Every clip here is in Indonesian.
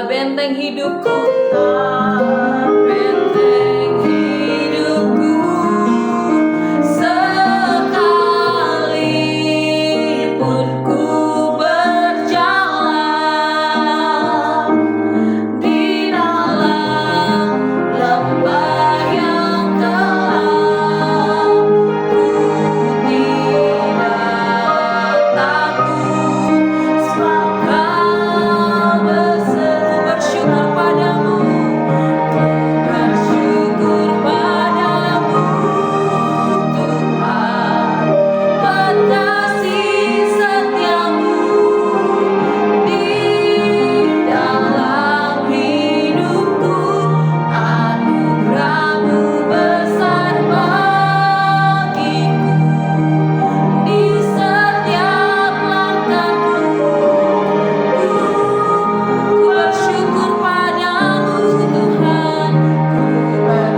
benteng hidupku, benteng hidupku. Sekalipun ku berjalan di dalam lembah yang gelap, ku tidak takut, sebab Kau bersyukur padamu, bersyukur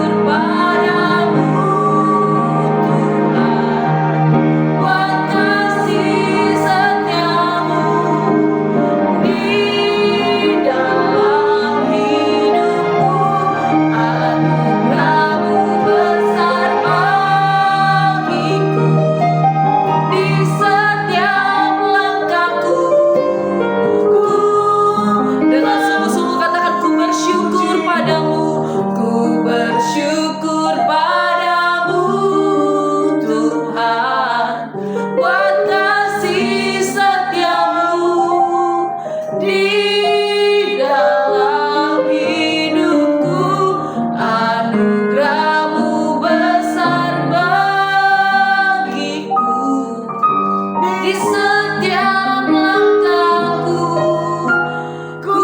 padamu Tuhan, buat kasih setiamu di dalam hidupku. Anugerah-Mu besar bagiku, di setiap langkahku. Ku bersyukur padamu Tuhan, ku bersyukur padamu Tuhan, buat kasih setiamu di dalam hidupku. Anugerah-Mu besar bagiku, di setiap langkahku. Dengan sungguh-sungguh katakan, ku bersyukur padamu, ku bersyukur padamu Tuhan, buat kasih setiamu di dalam hidupku. Anugerah-Mu besar bagiku, di setiap langkahku. Ku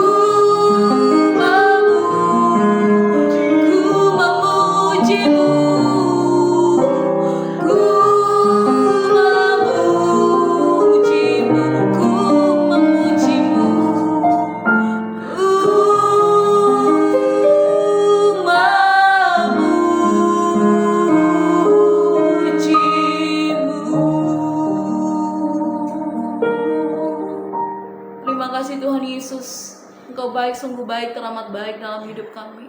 memuji-Mu, ku memuji-Mu, ku memuji-Mu, Terima kasih Tuhan Yesus, Engkau baik, sungguh baik, teramat baik dalam hidup kami.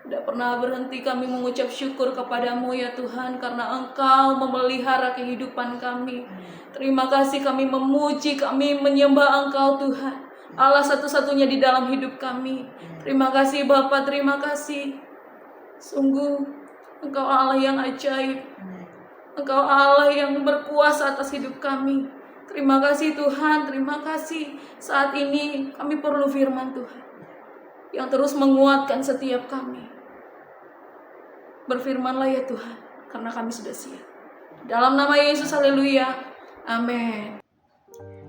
Tidak pernah berhenti kami mengucap syukur kepadamu ya Tuhan, karena Engkau memelihara kehidupan kami. Terima kasih, kami memuji, kami menyembah Engkau Tuhan, Allah satu-satunya di dalam hidup kami. Terima kasih Bapa, terima kasih. Sungguh Engkau Allah yang ajaib, Engkau Allah yang berkuasa atas hidup kami. Terima kasih Tuhan, terima kasih. Saat ini kami perlu firman Tuhan yang terus menguatkan setiap kami. Berfirmanlah ya Tuhan, karena kami sudah siap. Dalam nama Yesus, haleluya, amin.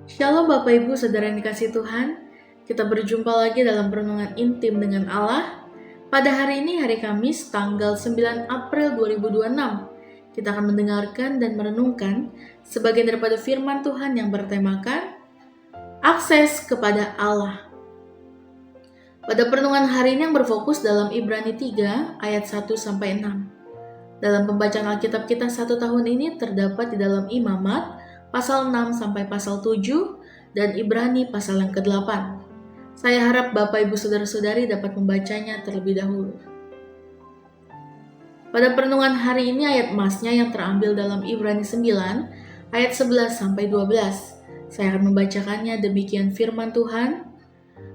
Shalom Bapak Ibu Saudara yang dikasihi Tuhan. Kita berjumpa lagi dalam renungan intim dengan Allah. Pada hari ini, hari Kamis, tanggal 9 April 2026. Kita akan mendengarkan dan merenungkan sebagian daripada firman Tuhan yang bertemakan akses kepada Allah. Pada perenungan hari ini yang berfokus dalam Ibrani 3 ayat 1-6. Dalam pembacaan Alkitab kita 1 tahun ini terdapat di dalam Imamat pasal 6 sampai pasal 7 dan Ibrani pasal yang ke-8. Saya harap Bapak Ibu Saudara-saudari dapat membacanya terlebih dahulu. Pada perenungan hari ini ayat emasnya yang terambil dalam Ibrani 9 ayat 11 sampai 12. Saya akan membacakannya, demikian firman Tuhan.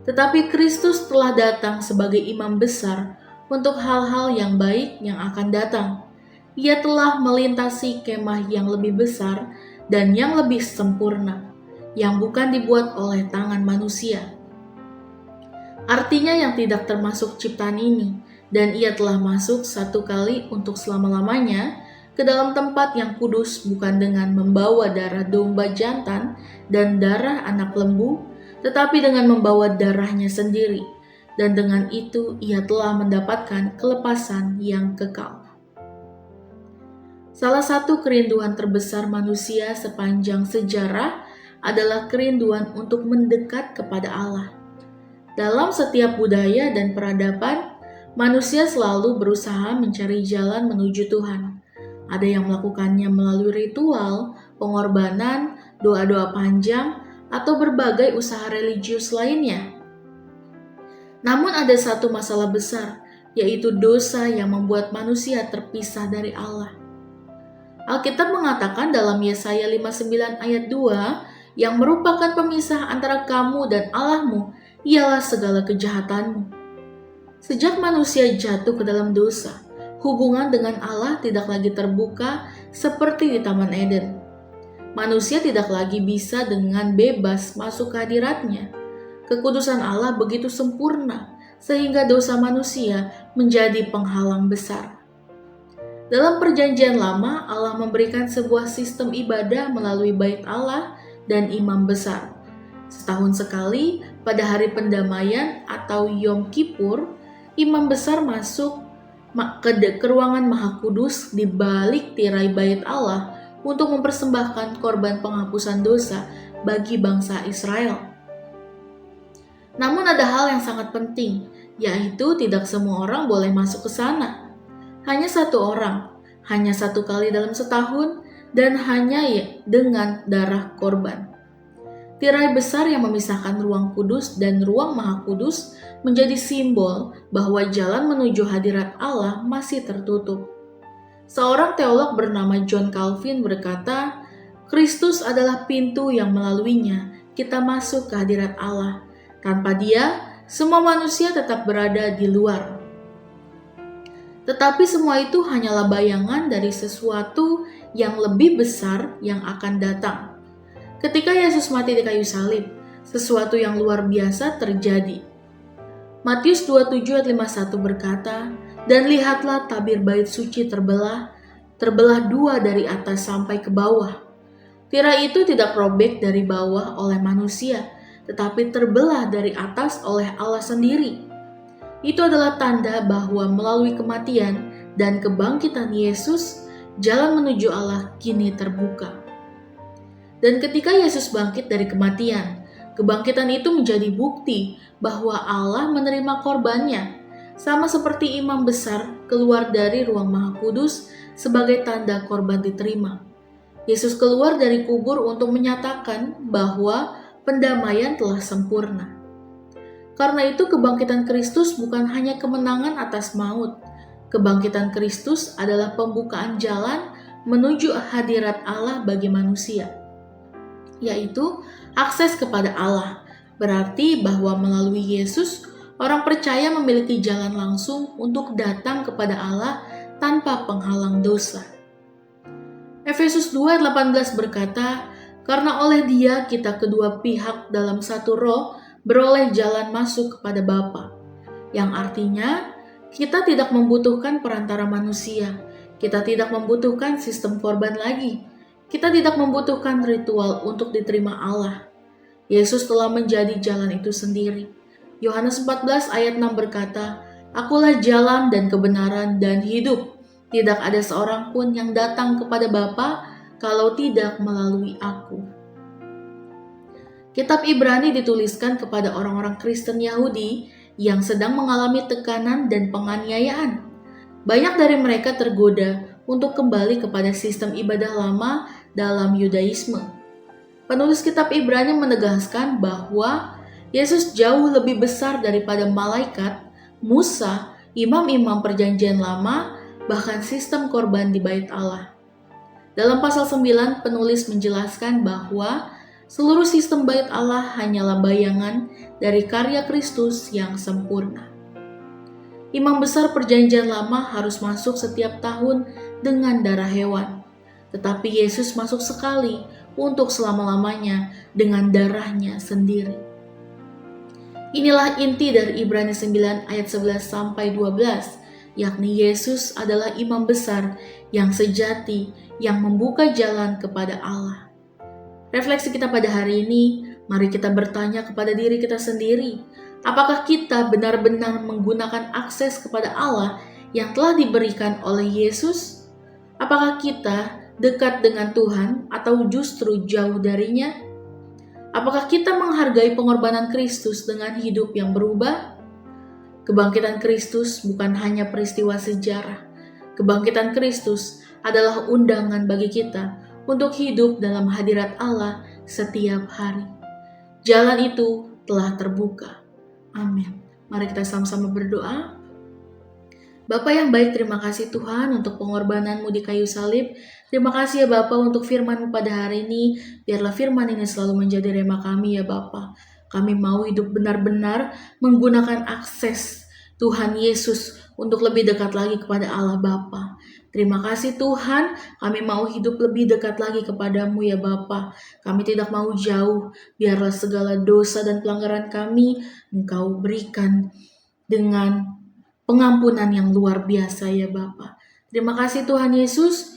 Tetapi Kristus telah datang sebagai imam besar untuk hal-hal yang baik yang akan datang. Ia telah melintasi kemah yang lebih besar dan yang lebih sempurna, yang bukan dibuat oleh tangan manusia. Artinya yang tidak termasuk ciptaan ini, dan ia telah masuk satu kali untuk selama-lamanya ke dalam tempat yang kudus, bukan dengan membawa darah domba jantan dan darah anak lembu, tetapi dengan membawa darahnya sendiri, dan dengan itu ia telah mendapatkan kelepasan yang kekal. Salah satu kerinduan terbesar manusia sepanjang sejarah adalah kerinduan untuk mendekat kepada Allah. Dalam setiap budaya dan peradaban, manusia selalu berusaha mencari jalan menuju Tuhan. Ada yang melakukannya melalui ritual, pengorbanan, doa-doa panjang, atau berbagai usaha religius lainnya. Namun ada satu masalah besar, yaitu dosa yang membuat manusia terpisah dari Allah. Alkitab mengatakan dalam Yesaya 59 ayat 2, yang merupakan pemisah antara kamu dan Allahmu ialah segala kejahatanmu. Sejak manusia jatuh ke dalam dosa, hubungan dengan Allah tidak lagi terbuka seperti di Taman Eden. Manusia tidak lagi bisa dengan bebas masuk ke hadiratnya. Kekudusan Allah begitu sempurna sehingga dosa manusia menjadi penghalang besar. Dalam perjanjian lama, Allah memberikan sebuah sistem ibadah melalui bait Allah dan imam besar. Setahun sekali, pada hari pendamaian atau Yom Kippur, imam besar masuk ke ruangan Maha Kudus di balik tirai bait Allah untuk mempersembahkan korban penghapusan dosa bagi bangsa Israel. Namun ada hal yang sangat penting, yaitu tidak semua orang boleh masuk ke sana. Hanya satu orang, hanya satu kali dalam setahun, dan hanya dengan darah korban. Tirai besar yang memisahkan ruang kudus dan ruang Maha Kudus menjadi simbol bahwa jalan menuju hadirat Allah masih tertutup. Seorang teolog bernama John Calvin berkata, Kristus adalah pintu yang melaluinya kita masuk ke hadirat Allah. Tanpa Dia, semua manusia tetap berada di luar. Tetapi semua itu hanyalah bayangan dari sesuatu yang lebih besar yang akan datang. Ketika Yesus mati di kayu salib, sesuatu yang luar biasa terjadi. Matius 27 ayat 51 berkata, "Dan lihatlah tabir bait suci terbelah dua dari atas sampai ke bawah. Tirai itu tidak robek dari bawah oleh manusia, tetapi terbelah dari atas oleh Allah sendiri." Itu adalah tanda bahwa melalui kematian dan kebangkitan Yesus, jalan menuju Allah kini terbuka. Dan ketika Yesus bangkit dari kematian, kebangkitan itu menjadi bukti bahwa Allah menerima korbannya, sama seperti imam besar keluar dari ruang Maha Kudus sebagai tanda korban diterima. Yesus keluar dari kubur untuk menyatakan bahwa pendamaian telah sempurna. Karena itu kebangkitan Kristus bukan hanya kemenangan atas maut. Kebangkitan Kristus adalah pembukaan jalan menuju hadirat Allah bagi manusia, yaitu akses kepada Allah. Berarti bahwa melalui Yesus, orang percaya memiliki jalan langsung untuk datang kepada Allah tanpa penghalang dosa. Efesus 2:18 berkata, "Karena oleh Dia kita kedua pihak dalam satu roh beroleh jalan masuk kepada Bapa." Yang artinya, kita tidak membutuhkan perantara manusia. Kita tidak membutuhkan sistem korban lagi. Kita tidak membutuhkan ritual untuk diterima Allah. Yesus telah menjadi jalan itu sendiri. Yohanes 14 ayat 6 berkata, "Akulah jalan dan kebenaran dan hidup. Tidak ada seorang pun yang datang kepada Bapa kalau tidak melalui Aku." Kitab Ibrani dituliskan kepada orang-orang Kristen Yahudi yang sedang mengalami tekanan dan penganiayaan. Banyak dari mereka tergoda untuk kembali kepada sistem ibadah lama dalam Yudaisme. Penulis kitab Ibrani menegaskan bahwa Yesus jauh lebih besar daripada malaikat, Musa, imam-imam perjanjian lama, bahkan sistem korban di bait Allah. Dalam pasal 9, penulis menjelaskan bahwa seluruh sistem bait Allah hanyalah bayangan dari karya Kristus yang sempurna. Imam besar perjanjian lama harus masuk setiap tahun dengan darah hewan. Tetapi Yesus masuk sekali untuk selama-lamanya dengan darahnya sendiri. Inilah inti dari Ibrani 9 ayat 11 sampai 12, yakni Yesus adalah imam besar yang sejati yang membuka jalan kepada Allah. Refleksi kita pada hari ini, mari kita bertanya kepada diri kita sendiri, apakah kita benar-benar menggunakan akses kepada Allah yang telah diberikan oleh Yesus? Apakah kita dekat dengan Tuhan atau justru jauh darinya? Apakah kita menghargai pengorbanan Kristus dengan hidup yang berubah? Kebangkitan Kristus bukan hanya peristiwa sejarah. Kebangkitan Kristus adalah undangan bagi kita untuk hidup dalam hadirat Allah setiap hari. Jalan itu telah terbuka. Amin. Mari kita sama-sama berdoa. Bapa yang baik, terima kasih Tuhan untuk pengorbanan-Mu di kayu salib. Terima kasih ya Bapa untuk firman-Mu pada hari ini. Biarlah firman ini selalu menjadi rema kami ya Bapa. Kami mau hidup benar-benar menggunakan akses Tuhan Yesus untuk lebih dekat lagi kepada Allah Bapa. Terima kasih Tuhan, kami mau hidup lebih dekat lagi kepadamu ya Bapa. Kami tidak mau jauh, biarlah segala dosa dan pelanggaran kami Engkau berikan dengan pengampunan yang luar biasa ya Bapa. Terima kasih Tuhan Yesus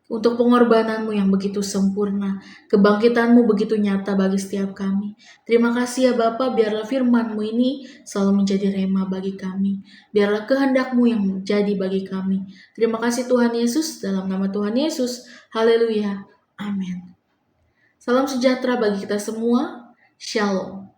untuk pengorbanan-Mu yang begitu sempurna. Kebangkitan-Mu begitu nyata bagi setiap kami. Terima kasih ya Bapa, biarlah firman-Mu ini selalu menjadi rema bagi kami. Biarlah kehendak-Mu yang menjadi bagi kami. Terima kasih Tuhan Yesus, dalam nama Tuhan Yesus. Haleluya. Amin. Salam sejahtera bagi kita semua. Shalom.